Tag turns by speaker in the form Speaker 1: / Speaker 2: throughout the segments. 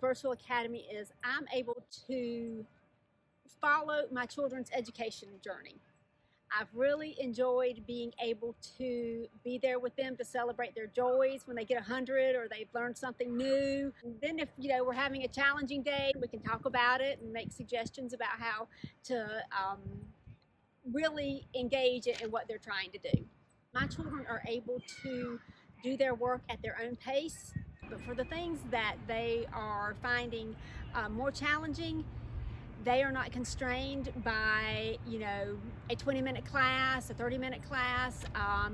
Speaker 1: Virtual Academy is I'm able to follow my children's education journey. I've really enjoyed being able to be there with them to celebrate their joys when they get 100 or they've learned something new. And then if we're having a challenging day, we can talk about it and make suggestions about how to really engage in what they're trying to do. My children are able to do their work at their own pace, but for the things that they are finding more challenging, they are not constrained by a 20-minute class, a 30-minute class.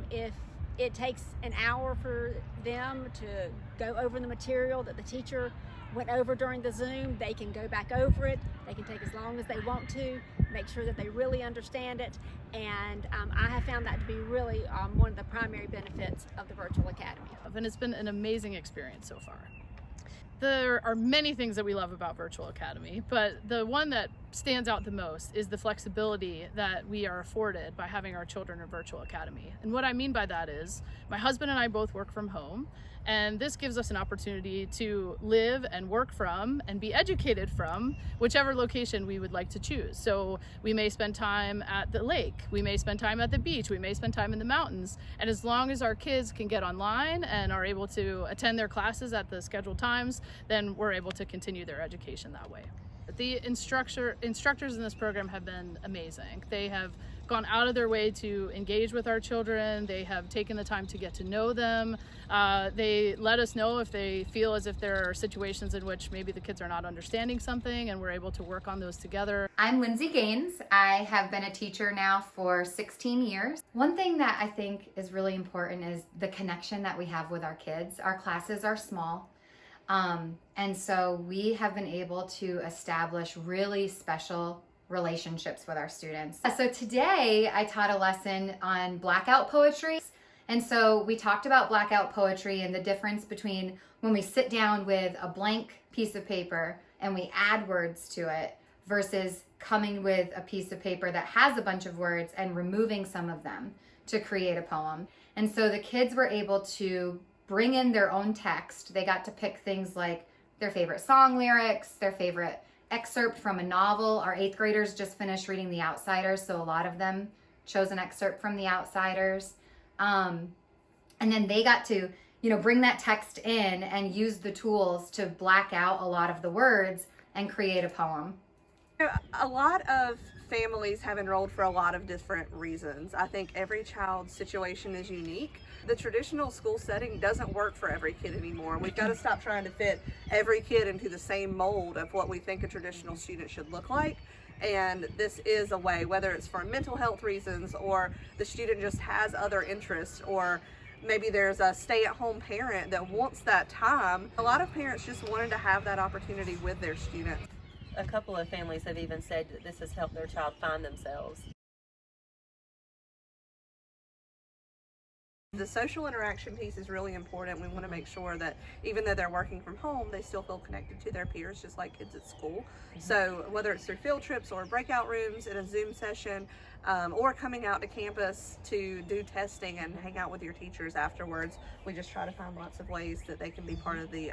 Speaker 1: If it takes an hour for them to go over the material that the teacher went over during the Zoom, they can go back over it. They can take as long as they want to, make sure that they really understand it. And I have found that to be really one of the primary benefits of the Virtual Academy.
Speaker 2: And it's been an amazing experience so far. There are many things that we love about Virtual Academy, but the one that stands out the most is the flexibility that we are afforded by having our children in Virtual Academy. And what I mean by that is my husband and I both work from home, and this gives us an opportunity to live and work from and be educated from whichever location we would like to choose. So we may spend time at the lake, we may spend time at the beach, we may spend time in the mountains, and as long as our kids can get online and are able to attend their classes at the scheduled times, then we're able to continue their education that way. The instructors in this program have been amazing. They have gone out of their way to engage with our children. They have taken the time to get to know them. They let us know if they feel as if there are situations in which maybe the kids are not understanding something, and we're able to work on those together.
Speaker 3: I'm Lindsay Gaines. I have been a teacher now for 16 years. One thing that I think is really important is the connection that we have with our kids. Our classes are small. And so we have been able to establish really special relationships with our students. So today I taught a lesson on blackout poetry. And so we talked about blackout poetry and the difference between when we sit down with a blank piece of paper and we add words to it versus coming with a piece of paper that has a bunch of words and removing some of them to create a poem. And so the kids were able to bring in their own text. They got to pick things like their favorite song lyrics, their favorite excerpt from a novel. Our 8th graders just finished reading The Outsiders, so a lot of them chose an excerpt from The Outsiders. And then they got to, bring that text in and use the tools to black out a lot of the words and create a poem.
Speaker 4: A lot of families have enrolled for a lot of different reasons. I think every child's situation is unique. The traditional school setting doesn't work for every kid anymore. We've got to stop trying to fit every kid into the same mold of what we think a traditional student should look like. And this is a way, whether it's for mental health reasons or the student just has other interests, or maybe there's a stay-at-home parent that wants that time. A lot of parents just wanted to have that opportunity with their students.
Speaker 5: A couple of families have even said that this has helped their child find themselves.
Speaker 4: The social interaction piece is really important. We want to make sure that even though they're working from home, they still feel connected to their peers, just like kids at school. So whether it's through field trips or breakout rooms in a Zoom session, or coming out to campus to do testing and hang out with your teachers afterwards, we just try to find lots of ways that they can be part of the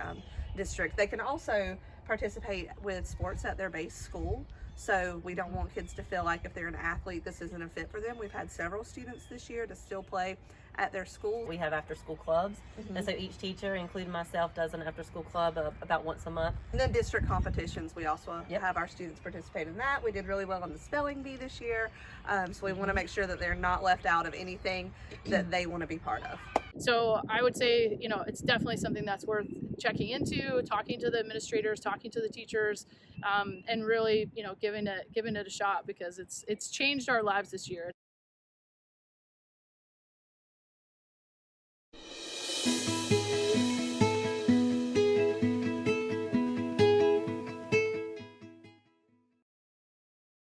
Speaker 4: district. They can also participate with sports at their base school. So we don't want kids to feel like if they're an athlete, this isn't a fit for them. We've had several students this year to still play at their school.
Speaker 5: We have after-school clubs, and so each teacher, including myself, does an after-school club about once a month.
Speaker 4: And then district competitions, we also have our students participate in that. We did really well on the spelling bee this year, so we want to make sure that they're not left out of anything that they want to be part of.
Speaker 2: So I would say, it's definitely something that's worth checking into, talking to the administrators, talking to the teachers, and really, giving it a shot, because it's changed our lives this year.